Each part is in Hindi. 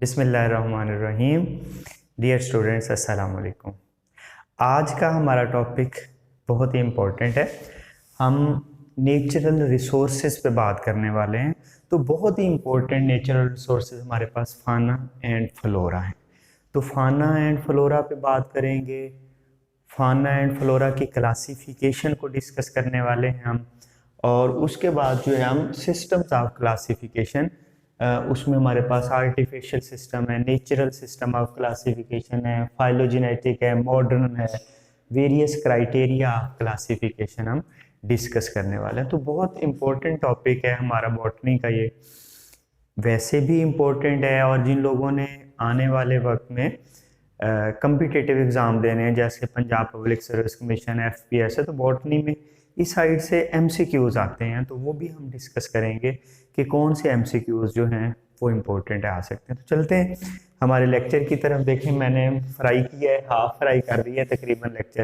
बिस्मिल्लाहिर्रहमानिर्रहीम। डियर स्टूडेंट्स, अस्सलाम वालेकुम। आज का हमारा टॉपिक बहुत ही इम्पोर्टेंट है। हम नेचुरल रिसोर्सेज पे बात करने वाले हैं। तो बहुत ही इम्पोर्टेंट नेचुरल रिसोर्सेज हमारे पास फाना एंड फ्लोरा हैं। तो फाना एंड फ्लोरा पे बात करेंगे। फाना एंड फ्लोरा की क्लासिफिकेशन को डिस्कस करने वाले हैं हम। और उसके बाद जो है हम सिस्टम्स ऑफ क्लासिफिकेशन, उसमें हमारे पास आर्टिफिशियल सिस्टम है, नेचुरल सिस्टम ऑफ क्लासिफिकेशन है, फाइलोजेनेटिक है, मॉडर्न है, वेरियस क्राइटेरिया ऑफ क्लासिफिकेशन हम डिस्कस करने वाले हैं। तो बहुत इंपॉर्टेंट टॉपिक है हमारा बॉटनी का ये। वैसे भी इम्पोर्टेंट है, और जिन लोगों ने आने वाले वक्त में कम्पिटिटिव एग्ज़ाम देने हैं, जैसे Punjab public service commission, FPS है, तो बॉटनी में इस साइड से एमसीक्यूज़ आते हैं। तो वो भी हम डिस्कस करेंगे कि कौन से एमसीक्यूज़ जो हैं वो इम्पोर्टेंट आ सकते हैं। तो चलते हैं हमारे लेक्चर की तरफ। देखें, मैंने फ्राई किया है, हाफ फ्राई कर दिया है तकरीबन लेक्चर।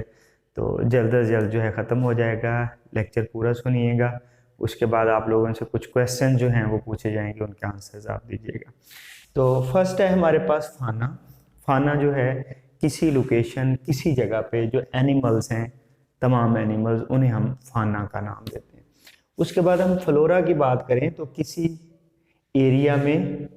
तो जल्द अज जल्द जो है ख़त्म हो जाएगा। लेक्चर पूरा सुनिएगा, उसके बाद आप लोगों से कुछ क्वेश्चन जो हैं वो पूछे जाएंगे, उनके आंसर्स आप दीजिएगा। तो फर्स्ट है हमारे पास फाना। फाना जो है किसी लोकेशन, किसी जगह पे जो एनिमल्स हैं, तमाम एनिमल्स, उन्हें हम फाना का नाम देते हैं। उसके बाद हम फ्लोरा की बात करें तो किसी एरिया में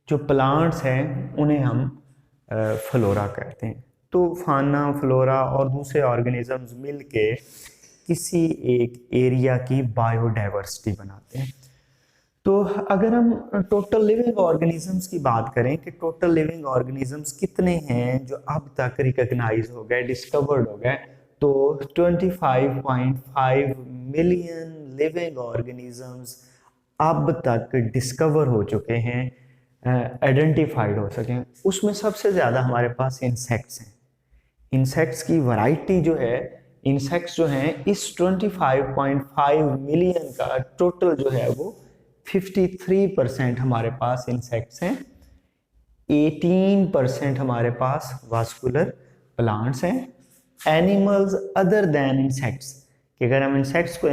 जो प्लांट्स हैं उन्हें हम फ्लोरा कहते हैं। तो फाना, फ्लोरा और दूसरे ऑर्गेनिजम्स मिलके किसी एक एरिया की बायोडाइवर्सिटी बनाते हैं। तो अगर हम टोटल लिविंग ऑर्गेनिजम्स की बात करें कि टोटल लिविंग ऑर्गेनिजम्स कितने हैं जो अब तक रिकॉग्नाइज हो गए, डिस्कवर्ड हो गए, तो 25.5 मिलियन लिविंग ऑर्गेनिजम्स अब तक डिस्कवर हो चुके हैं, आइडेंटिफाइड हो सके। उसमें सबसे ज़्यादा हमारे पास इंसेक्ट्स हैं। इंसेक्ट्स की वैरायटी जो है, इंसेक्ट्स जो हैं इस 25.5 मिलियन का टोटल जो है वो 53% हमारे पास इंसेक्ट्स हैं। 18% हमारे पास वास्कुलर प्लांट्स हैं। एनिमल्स अदर देन इंसेक्ट्स, कि अगर हम इंसेक्ट्स को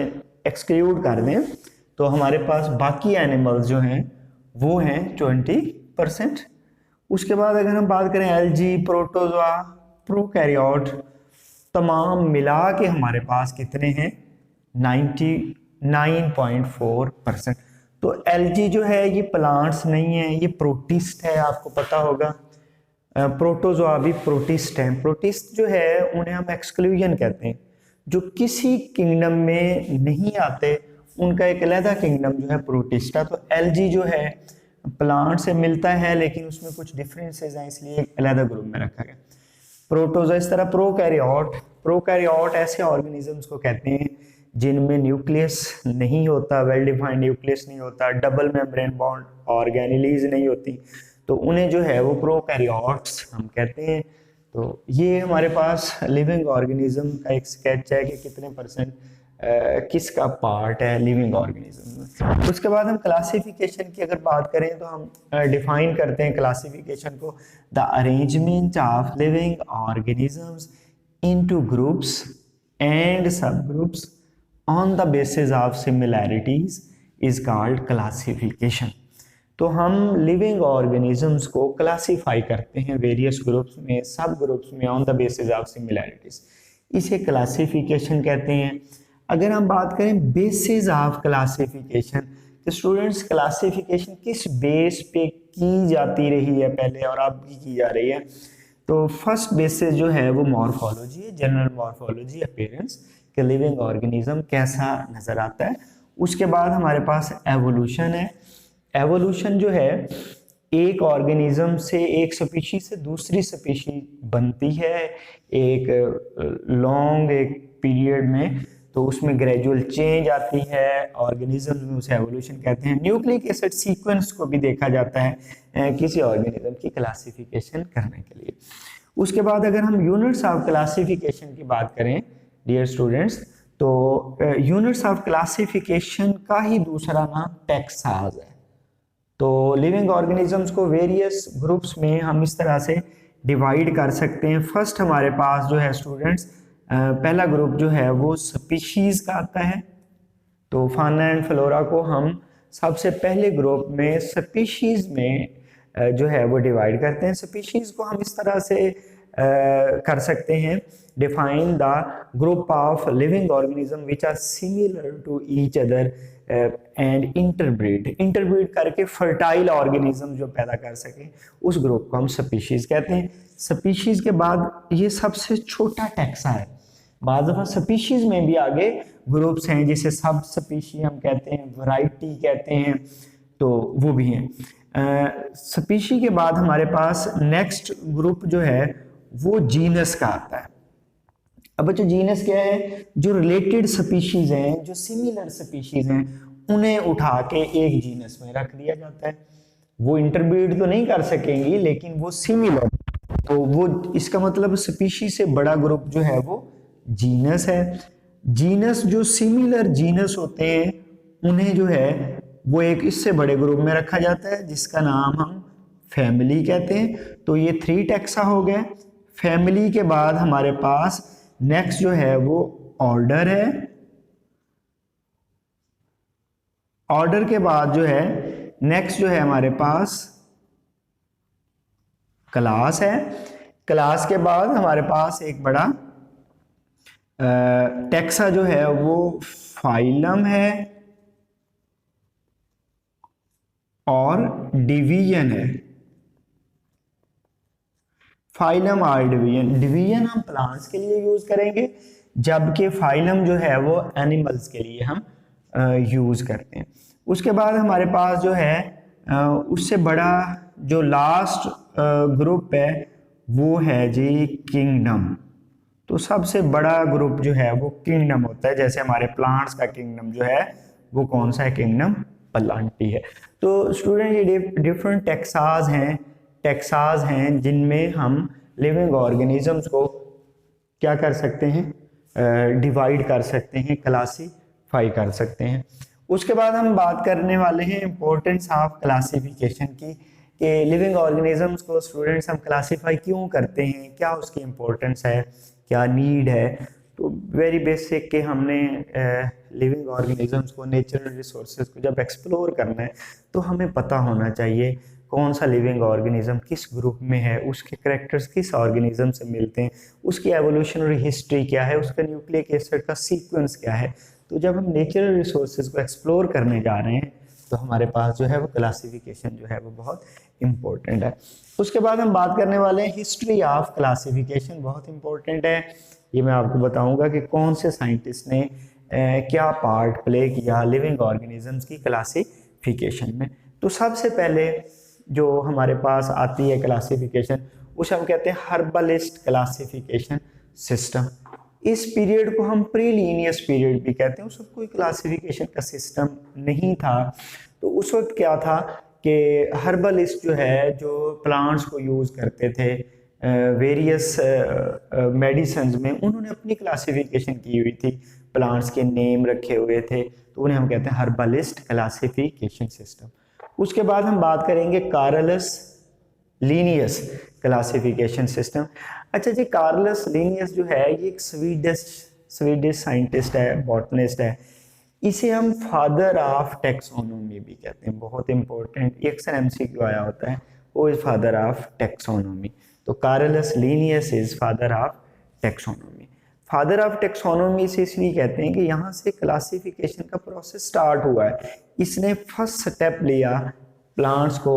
एक्सक्लूड कर दें तो हमारे पास बाकी एनिमल्स जो हैं वो हैं 20%। उसके बाद अगर हम बात करें एल्गी, प्रोटोजोआ, प्रोकैरियोट, तमाम मिला के हमारे पास कितने हैं? 99.4%। तो एल्गी जो है ये प्लांट्स नहीं है, ये प्रोटिस्ट है, आपको पता होगा। प्रोटोजोआ भी प्रोटिस्ट हैं। प्रोटिस्ट जो है उन्हें हम एक्सक्लूजन कहते हैं। जो किसी किंगडम में नहीं आते उनका एक अलहदा किंगडम जो है प्रोटिस्ट है। तो एल्गी जो है प्लांट से मिलता है, लेकिन उसमें कुछ डिफरेंसेस हैं, इसलिए एक अलहदा ग्रुप में रखा गया। प्रोटोजोआ इस तरह। प्रोकैरियोट, प्रोकैरियोट ऐसे ऑर्गेनिजम्स को कहते हैं जिनमें न्यूक्लियस नहीं होता, वेल डिफाइंड न्यूक्लियस नहीं होता, डबल मेम्ब्रेन बॉन्ड ऑर्गेनेलीज नहीं होती, तो उन्हें जो है वो प्रोकैरियोट्स हम कहते हैं। तो ये हमारे पास लिविंग ऑर्गेनिज्म का एक स्केच है कि कितने परसेंट किसका पार्ट है लिविंग ऑर्गेनिज्म में। उसके बाद हम क्लासिफिकेशन की अगर बात करें तो हम डिफाइन करते हैं क्लासिफिकेशन को, the arrangement of living organisms into groups and sub groups on the basis of similarities is called classification. तो हम लिविंग ऑर्गेनिजम्स को क्लासीफाई करते हैं वेरियस ग्रुप्स में, सब ग्रुप्स में, on the basis of similarities, इसे क्लासिफिकेशन कहते हैं। अगर हम बात करें बेसिस ऑफ क्लासिफिकेशन, तो स्टूडेंट्स क्लासिफिकेशन किस बेस पे की जाती रही है पहले और अब भी की जा रही है? तो फर्स्ट बेसिस जो है वो मॉर्फोलॉजी है, जनरल मॉर्फोलॉजी, अपीयरेंस कि लिविंग ऑर्गेनिज्म कैसा नजर आता है। उसके बाद हमारे पास एवोल्यूशन है। एवोल्यूशन जो है एक ऑर्गेनिज्म से, एक स्पीशीज से दूसरी स्पीशीज बनती है एक लॉन्ग एक पीरियड में, तो उसमें ग्रेजुअल चेंज आती है ऑर्गेनिज्म में, उसे एवोल्यूशन कहते हैं। न्यूक्लिक एसिड सीक्वेंस को भी देखा जाता है किसी ऑर्गेनिज्म की क्लासिफिकेशन करने के लिए। उसके बाद अगर हम यूनिट्स ऑफ क्लासिफिकेशन की बात करें डियर स्टूडेंट्स, तो यूनिट्स ऑफ क्लासिफिकेशन का ही दूसरा नाम टैक्साज है। तो लिविंग ऑर्गेनिजम्स को वेरियस ग्रुप्स में हम इस तरह से डिवाइड कर सकते हैं। फर्स्ट हमारे पास जो है स्टूडेंट्स, पहला ग्रुप जो है वो स्पीशीज का आता है। तो फाना एंड फ्लोरा को हम सबसे पहले ग्रुप में स्पीशीज में जो है वो डिवाइड करते हैं। स्पीशीज को हम इस तरह से कर सकते हैं, define the group of living organism which are similar to each other and interbreed करके फर्टाइल ऑर्गेनिज्म जो पैदा कर सके उस ग्रुप को हम स्पीशीज कहते हैं। स्पीशीज के बाद ये सबसे छोटा टैक्सा है। बाद दफा स्पीशीज में भी आगे ग्रुप्स हैं जिसे सब स्पीशी हम कहते हैं, वैरायटी कहते हैं, तो वो भी हैं। स्पीशी के बाद हमारे पास नेक्स्ट ग्रुप जो है वो जीनस का आता है। अब बच्चों जीनस क्या है? जो रिलेटेड स्पीशीज हैं, जो सिमिलर स्पीशीज हैं, उन्हें उठा के एक जीनस में रख दिया जाता है। वो इंटरब्रीड तो नहीं कर सकेंगी लेकिन वो सिमिलर, तो वो इसका मतलब स्पीशीज से बड़ा ग्रुप जो है वो जीनस है। जीनस जो सिमिलर जीनस होते हैं उन्हें जो है वो एक इससे बड़े ग्रुप में रखा जाता है जिसका नाम हम फैमिली कहते हैं। तो ये 3 टैक्सा हो गए। फैमिली के बाद हमारे पास नेक्स्ट जो है वो ऑर्डर है। ऑर्डर के बाद जो है नेक्स्ट जो है हमारे पास क्लास है। क्लास के बाद हमारे पास एक बड़ा टैक्सा जो है वो फाइलम है और डिवीजन है। फाइलम और डिवीजन हम प्लांट्स के लिए यूज करेंगे, जबकि फाइलम जो है वो एनिमल्स के लिए हम यूज करते हैं। उसके बाद हमारे पास जो है उससे बड़ा जो लास्ट ग्रुप है वो है जी किंगडम। तो सबसे बड़ा ग्रुप जो है वो किंगडम होता है। जैसे हमारे प्लांट्स का किंगडम जो है वो कौन सा है? किंगडम प्लांटी है। तो स्टूडेंट ये डिफरेंट टैक्साज हैं जिनमें हम लिविंग ऑर्गेनिजम्स को क्या कर सकते हैं? डिवाइड कर सकते हैं, क्लासीफाई कर सकते हैं। उसके बाद हम बात करने वाले हैं इम्पोर्टेंस ऑफ क्लासिफिकेशन की, कि लिविंग ऑर्गेनिजम्स को स्टूडेंट्स हम क्लासीफाई क्यों करते हैं, क्या उसकी इम्पोर्टेंस है, क्या नीड है। तो वेरी बेसिक कि हमने लिविंग ऑर्गेनिजम्स को, नेचुरल रिसोर्सेज को जब एक्सप्लोर करना है तो हमें पता होना चाहिए कौन सा लिविंग ऑर्गेनिज्म किस ग्रुप में है, उसके करैक्टर्स किस ऑर्गेनिज्म से मिलते हैं, उसकी एवोल्यूशनरी हिस्ट्री क्या है, उसका न्यूक्लिक एसिड का सीक्वेंस क्या है। तो जब हम नेचुरल रिसोर्सेज को एक्सप्लोर करने जा रहे हैं तो हमारे पास जो है वो क्लासिफिकेशन जो है वो बहुत इम्पोर्टेंट है। उसके बाद हम बात करने वाले हैं हिस्ट्री ऑफ क्लासिफिकेशन, बहुत इम्पोर्टेंट है। ये मैं आपको बताऊंगा कि कौन से साइंटिस्ट ने क्या पार्ट प्ले किया लिविंग ऑर्गेनिजम्स की क्लासिफिकेशन में। तो सबसे पहले जो हमारे पास आती है क्लासिफिकेशन उसे हम कहते हैं हर्बलिस्ट क्लासिफिकेशन सिस्टम। इस पीरियड को हम प्रीलिनियस पीरियड भी कहते हैं। उस वक्त कोई क्लासिफिकेशन का सिस्टम नहीं था। तो उस वक्त क्या था कि हर्बलिस्ट जो है, जो प्लांट्स को यूज़ करते थे वेरियस मेडिसिन्स में, उन्होंने अपनी क्लासिफिकेशन की हुई थी, प्लांट्स के नेम रखे हुए थे, तो उन्हें हम कहते हैं हर्बलिस्ट क्लासिफिकेशन सिस्टम। उसके बाद हम बात करेंगे कार्लस लीनियस क्लासिफिकेशन सिस्टम। अच्छा जी, कार्लस लीनियस जो है ये एक स्वीडिश साइंटिस्ट है, बॉटनिस्ट है। इसे हम फादर ऑफ टेक्सोनोमी भी कहते हैं, बहुत इंपॉर्टेंट, अक्सर एमसीक्यू आया होता है, वो इज फादर ऑफ टेक्सोनोमी। तो Carolus Linnaeus is father of taxonomy. Father of taxonomy से इसलिए कहते हैं कि यहाँ से क्लासिफिकेशन का प्रोसेस स्टार्ट हुआ है। इसने फर्स्ट स्टेप लिया प्लांट्स को,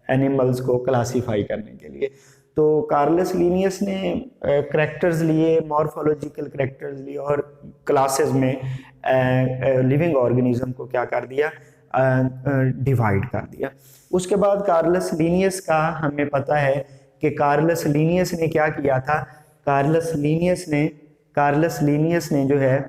एनिमल्स को क्लासीफाई करने के लिए। तो कार्लस लीनियस ने करैक्टर्स लिए, मॉर्फोलॉजिकल करैक्टर्स लिए और क्लासेस में लिविंग ऑर्गेनिज्म को क्या कर दिया? डिवाइड कर दिया। उसके बाद कार्लस लीनियस का हमें पता है कि कार्लस लीनियस ने क्या किया था? कार्लस लीनियस ने जो है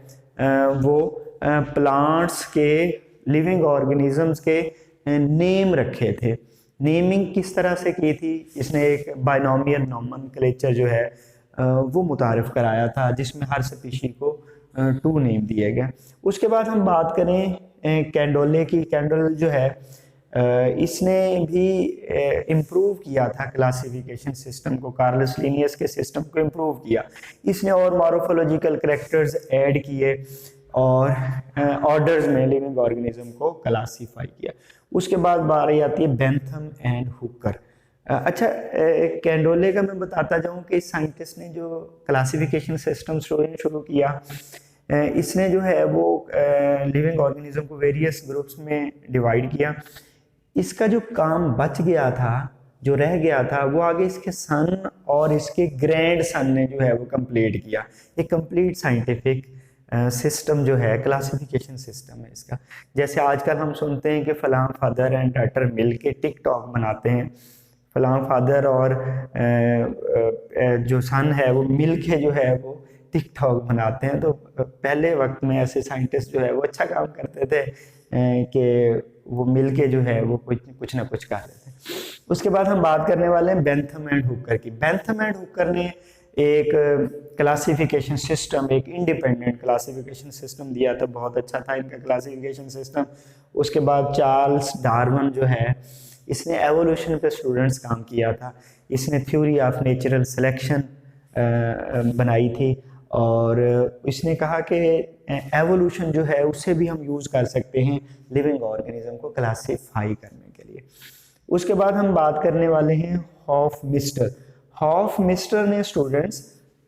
वो प्लांट्स के, लिविंग ऑर्गेनिजम्स के नेम रखे थे। नेमिंग किस तरह से की थी? इसने एक बाइनोमियल नोमेनक्लेचर जो है वो मुतारिफ कराया था, जिसमें हर स्पीशी को 2 नेम दिए गए। उसके बाद हम बात करें कैंडोले की। कैंडोले जो है इसने भी इम्प्रूव किया था क्लासिफिकेशन सिस्टम को, कार्लस लीनियस के सिस्टम को इम्प्रूव किया। इसने और मॉर्फोलॉजिकल करैक्टर्स ऐड किए और ऑर्डर्स में लिविंग ऑर्गेनिज्म को क्लासीफाई किया। उसके बाद बारी आती है बेंथम एंड हुकर। अच्छा, कैंडोले का मैं बताता जाऊं कि इस साइंटिस्ट ने जो क्लासिफिकेशन सिस्टम शुरू किया, इसने जो है वो लिविंग ऑर्गेनिज्म को वेरियस ग्रुप्स में डिवाइड किया। इसका जो काम बच गया था, जो रह गया था, वो आगे इसके सन और इसके ग्रैंड सन ने जो है वो कंप्लीट किया। एक कंप्लीट साइंटिफिक सिस्टम जो है, क्लासिफिकेशन सिस्टम है इसका। जैसे आजकल हम सुनते हैं कि फलां फादर एंड डॉटर मिल के टिकटॉक बनाते हैं, फलां फादर और जो सन है वो मिल के जो है वो टिकटॉक बनाते हैं। तो पहले वक्त में ऐसे साइंटिस्ट जो है वो अच्छा काम करते थे कि वो मिल के जो है वो कुछ ना कुछ कर रहे थे। उसके बाद हम बात करने वाले हैं बेंथम एंड हुकर की। बेंथम एंड हुकर ने एक क्लासिफिकेशन सिस्टम, एक इंडिपेंडेंट क्लासिफिकेशन सिस्टम दिया था, बहुत अच्छा था इनका क्लासिफिकेशन सिस्टम। उसके बाद चार्ल्स डार्विन जो है, इसने एवोल्यूशन पे स्टूडेंट्स काम किया था। इसने थ्योरी ऑफ नेचुरल सिलेक्शन बनाई थी और इसने कहा कि एवोल्यूशन जो है उससे भी हम यूज़ कर सकते हैं लिविंग ऑर्गेनिज्म को क्लासीफाई करने के लिए। उसके बाद हम बात करने वाले हैं हॉफमिस्टर। हॉफमिस्टर ने स्टूडेंट्स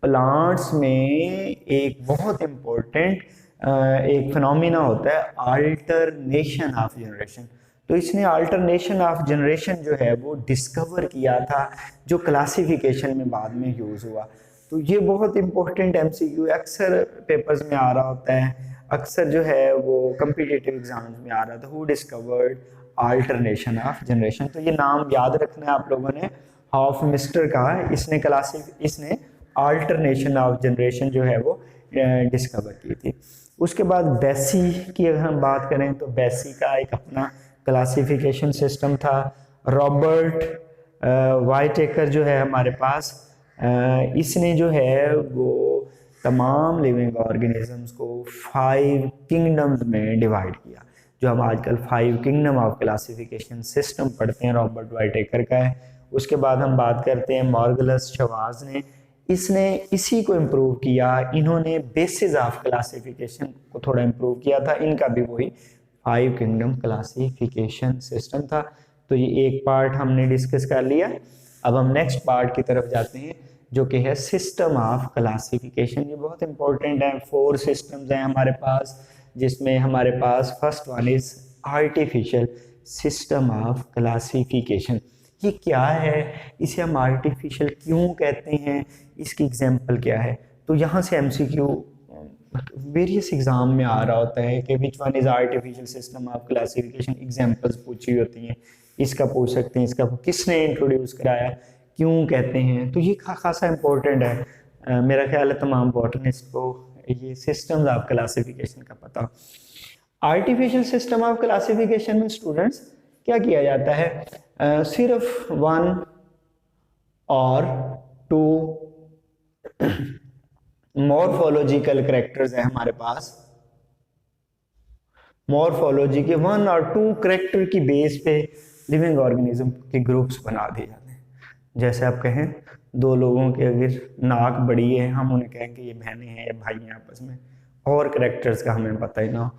प्लांट्स में एक बहुत इम्पोर्टेंट एक फिनोमिना होता है अल्टरनेशन ऑफ जनरेशन। तो इसने अल्टरनेशन ऑफ जनरेशन जो है वो डिस्कवर किया था, जो क्लासिफिकेशन में बाद में यूज़ हुआ। तो ये बहुत इंपॉर्टेंट एमसीक्यू अक्सर पेपर्स में आ रहा होता है, अक्सर जो है वो कम्पिटिटिव एग्जाम्स में आ रहा था, who discovered alternation of generation. तो ये नाम याद रखना है आप लोगों ने, हॉफमिस्टर का। इसने अल्टरनेशन ऑफ जनरेशन जो है वो डिस्कवर की थी। उसके बाद बेसी की अगर हम बात करें तो बेसी का एक अपना क्लासिफिकेशन सिस्टम था। रॉबर्ट वाइटेकर जो है हमारे पास, इसने जो है वो तमाम लिविंग ऑर्गेनिजम्स को 5 किंगडम्स में डिवाइड किया। जो हम आजकल 5 किंगडम ऑफ क्लासिफिकेशन सिस्टम पढ़ते हैं, रॉबर्ट वाइटेकर का है। उसके बाद हम बात करते हैं मॉर्गलस शवाज ने, इसने इसी को इम्प्रूव किया। इन्होंने बेसिस ऑफ क्लासिफिकेशन को थोड़ा इम्प्रूव किया था। इनका भी वही 5 किंगडम क्लासिफिकेशन सिस्टम था। तो ये एक पार्ट हमने डिस्कस कर लिया। अब हम नेक्स्ट पार्ट की तरफ जाते हैं जो कि है सिस्टम ऑफ क्लासिफिकेशन। ये बहुत इंपॉर्टेंट है। 4 सिस्टम्स हैं हमारे पास, जिसमें हमारे पास first one is artificial system of classification. ये क्या है, इसे हम आर्टिफिशियल क्यों कहते हैं, इसकी एग्जांपल क्या है? तो यहाँ से एमसीक्यू वेरियस एग्जाम में आ रहा होता है कि which one is artificial system of classification, examples पूछी होती हैं। इसका पूछ सकते हैं, इसका किसने इंट्रोड्यूस कराया, क्यों कहते हैं। तो ये खासा इंपॉर्टेंट है। मेरा ख्याल है तमाम बॉटनिस्ट को ये सिस्टम्स ऑफ क्लासिफिकेशन का पता। आर्टिफिशियल सिस्टम ऑफ क्लासिफिकेशन में स्टूडेंट्स क्या किया जाता है, सिर्फ 1 और 2 मॉर्फोलॉजिकल कैरेक्टर्स है हमारे पास। मॉर्फोलॉजी के 1 और 2 कैरेक्टर की बेस पे लिविंग ऑर्गेनिज्म के ग्रुप्स बना दिए जाते हैं। जैसे आप कहें 2 लोगों के अगर नाक बड़ी है, हम उन्हें कहेंगे ये बहनें हैं या भाई हैं आपस में, और कैरेक्टर्स का हमें पता ही ना हो,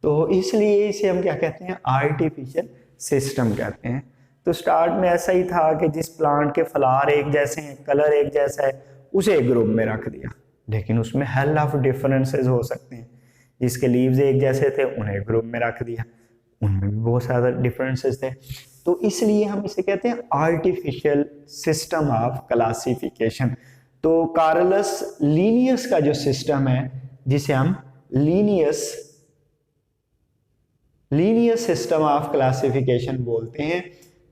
तो इसलिए इसे हम क्या कहते हैं, आर्टिफिशियल सिस्टम कहते हैं। तो स्टार्ट में ऐसा ही था कि जिस प्लांट के फ्लावर एक जैसे हैं, कलर एक जैसा है, उसे एक ग्रुप में रख दिया। लेकिन उसमें हेल ऑफ डिफरेंसेस हो सकते हैं। जिसके लीव्स एक जैसे थे उन्हें एक ग्रुप में रख दिया, उनमें भी बहुत सारे डिफरेंसेस थे। तो इसलिए हम इसे कहते हैं आर्टिफिशियल सिस्टम ऑफ क्लासिफिकेशन। तो कार्लस लीनियस का जो सिस्टम है, जिसे हम लीनियस सिस्टम ऑफ क्लासिफिकेशन बोलते हैं,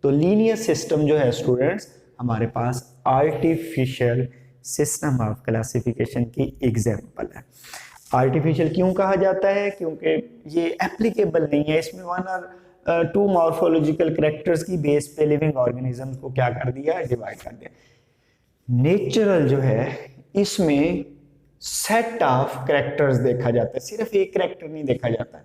तो लीनियस सिस्टम जो है स्टूडेंट्स हमारे पास आर्टिफिशियल सिस्टम ऑफ क्लासिफिकेशन की एग्जाम्पल है। आर्टिफिशियल क्यों कहा जाता है? क्योंकि ये एप्लीकेबल नहीं है। इसमें 1 और 2 मॉर्फोलॉजिकल कैरेक्टर्स की बेस पे लिविंग ऑर्गेनिज्म को क्या कर दिया, डिवाइड कर दिया। नेचुरल जो है इसमें सेट ऑफ कैरेक्टर्स देखा जाता है, सिर्फ एक कैरेक्टर नहीं देखा जाता है।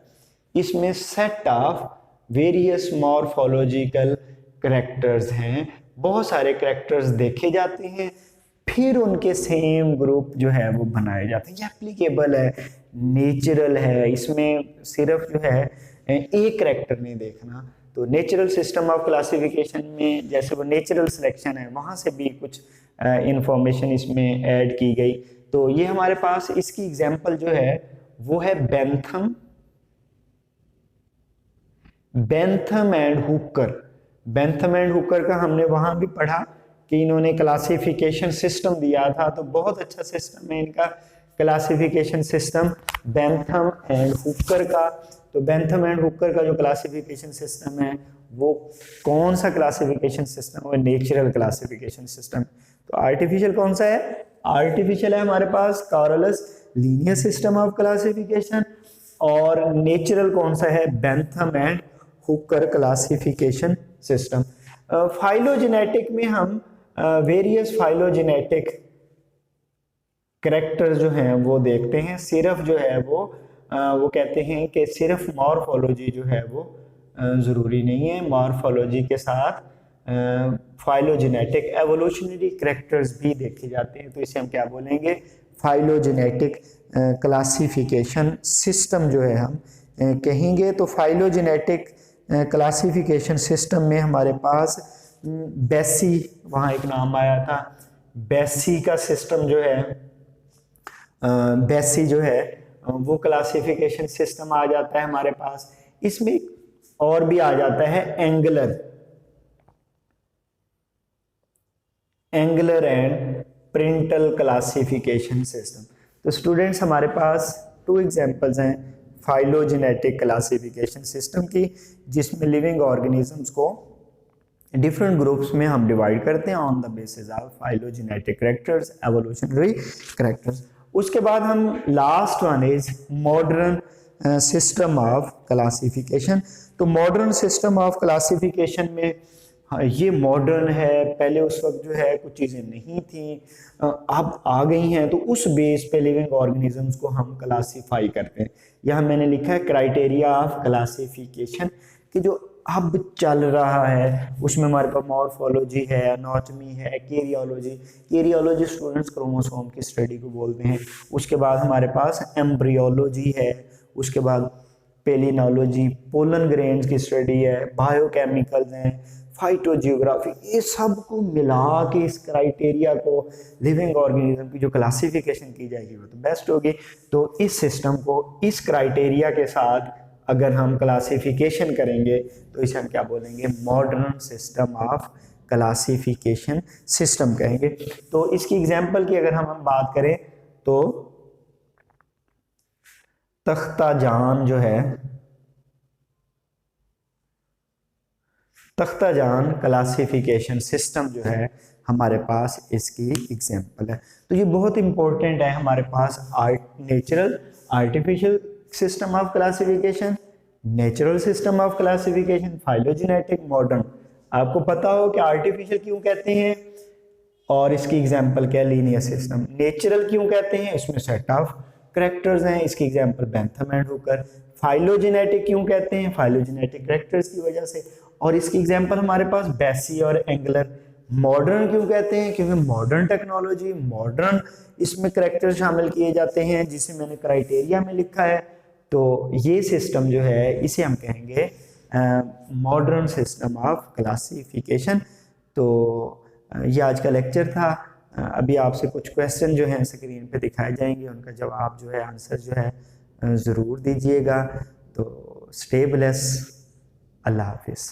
इसमें set of various morphological characters हैं, बहुत सारे कैरेक्टर्स देखे जाते हैं। फिर उनके सेम ग्रुप जो है वो बनाए जाते हैं। ये एप्लीकेबल है, नेचुरल है, इसमें सिर्फ जो है एक करेक्टर नहीं देखना। तो नेचुरल सिस्टम ऑफ क्लासिफिकेशन में जैसे वो नेचुरल सिलेक्शन है, वहाँ से भी कुछ इंफॉर्मेशन इसमें ऐड की गई। तो ये हमारे पास इसकी एग्जांपल जो है वो है Bentham and Hooker. Bentham and Hooker का हमने वहां भी पढ़ा कि इन्होंने क्लासिफिकेशन सिस्टम दिया था। तो बहुत अच्छा सिस्टम है इनका classification system Bentham and Hooker का। तो बेंथम एंड हुकर का जो क्लासिफिकेशन सिस्टम है वो कौन सा क्लासिफिकेशन सिस्टम है? Natural classification system. तो आर्टिफिशियल कौन सा है? आर्टिफिशियल है हमारे पास Carolus Linnaeus system of classification, और नेचुरल कौन सा है? Bentham and Hooker classification system. Phylogenetic में हम वेरियस फाइलोजेनेटिक कैरेक्टर जो हैं वो देखते हैं। सिर्फ जो है वो कहते हैं कि सिर्फ मॉर्फोलॉजी जो है वो ज़रूरी नहीं है, मॉर्फोलॉजी के साथ फाइलोजेनेटिक एवोल्यूशनरी कैरेक्टर्स भी देखे जाते हैं। तो इसे हम क्या बोलेंगे? फाइलोजेनेटिक क्लासिफिकेशन सिस्टम जो है हम कहेंगे। तो फाइलोजेनेटिक क्लासिफिकेशन सिस्टम में हमारे पास बेसी, वहाँ एक नाम आया था, बेसी का सिस्टम जो है, बेसी जो है वो क्लासिफिकेशन सिस्टम आ जाता है हमारे पास। इसमें और भी आ जाता है एंगुलर एंड प्रिंटल क्लासिफिकेशन सिस्टम। तो स्टूडेंट्स हमारे पास 2 एग्जांपल्स हैं फाइलोजेनेटिक क्लासिफिकेशन सिस्टम की, जिसमें लिविंग ऑर्गेनिजम्स को डिफरेंट ग्रुप्स में हम डिवाइड करते हैं on the basis of phylogenetic characters, evolutionary characters. उसके बाद हम last one is modern system of classification. तो मॉडर्न सिस्टम ऑफ क्लासिफिकेशन में ये मॉडर्न है, पहले उस वक्त जो है कुछ चीज़ें नहीं थी, अब आ गई हैं। तो उस बेस पे लिविंग ऑर्गेनिजम्स को हम क्लासीफाई करते हैं। यहाँ मैंने लिखा है क्राइटेरिया ऑफ क्लासिफिकेशन, कि जो अब चल रहा है उसमें हमारे पास मॉर्फोलॉजी है, एनाटॉमी है, कैरियोलॉजी स्टूडेंट्स क्रोमोसोम की स्टडी को बोलते हैं। उसके बाद हमारे पास एम्ब्रियोलॉजी है, उसके बाद पेलिनोलॉजी पोलन ग्रेन्स की स्टडी है, बायोकेमिकल्स हैं, फाइटोजियोग्राफी, ये सब को मिला के इस क्राइटेरिया को लिविंग ऑर्गेनिज्म की जो क्लासिफिकेशन की जाएगी वो तो बेस्ट होगी। तो इस सिस्टम को इस क्राइटेरिया के साथ अगर हम क्लासिफिकेशन करेंगे तो इसे हम क्या बोलेंगे? Modern system of classification system कहेंगे। तो इसकी एग्जांपल की अगर हम बात करें तो तख्ताजान जो है, तख्ताजान क्लासिफिकेशन सिस्टम जो है हमारे पास इसकी एग्जांपल है। तो ये बहुत इंपॉर्टेंट है हमारे पास natural, artificial system of classification, natural system of classification, phylogenetic, modern. आपको पता हो कि आर्टिफिशियल क्यों कहते हैं और इसकी एग्जांपल क्या? Linear system. नेचुरल क्यों कहते हैं? इसमें सेट ऑफ कैरेक्टर्स हैं, इसकी example Bentham and Hooker. Phylogenetic क्यों कहते हैं? फाइलोजेनेटिक कैरेक्टर्स की वजह से, और इसकी एग्जांपल हमारे पास बेसी और एंगुलर। मॉडर्न क्यों कहते हैं? क्योंकि मॉडर्न टेक्नोलॉजी, मॉडर्न इसमें कैरेक्टर शामिल किए जाते हैं, जिसे मैंने क्राइटेरिया में लिखा है। तो ये सिस्टम जो है इसे हम कहेंगे मॉडर्न सिस्टम ऑफ क्लासिफिकेशन। तो ये आज का लेक्चर था। अभी आपसे कुछ क्वेश्चन जो हैं स्क्रीन पे दिखाए जाएंगे, उनका जवाब जो है, आंसर जो है ज़रूर दीजिएगा। तो स्टे ब्लेस, अल्लाह हाफिज़।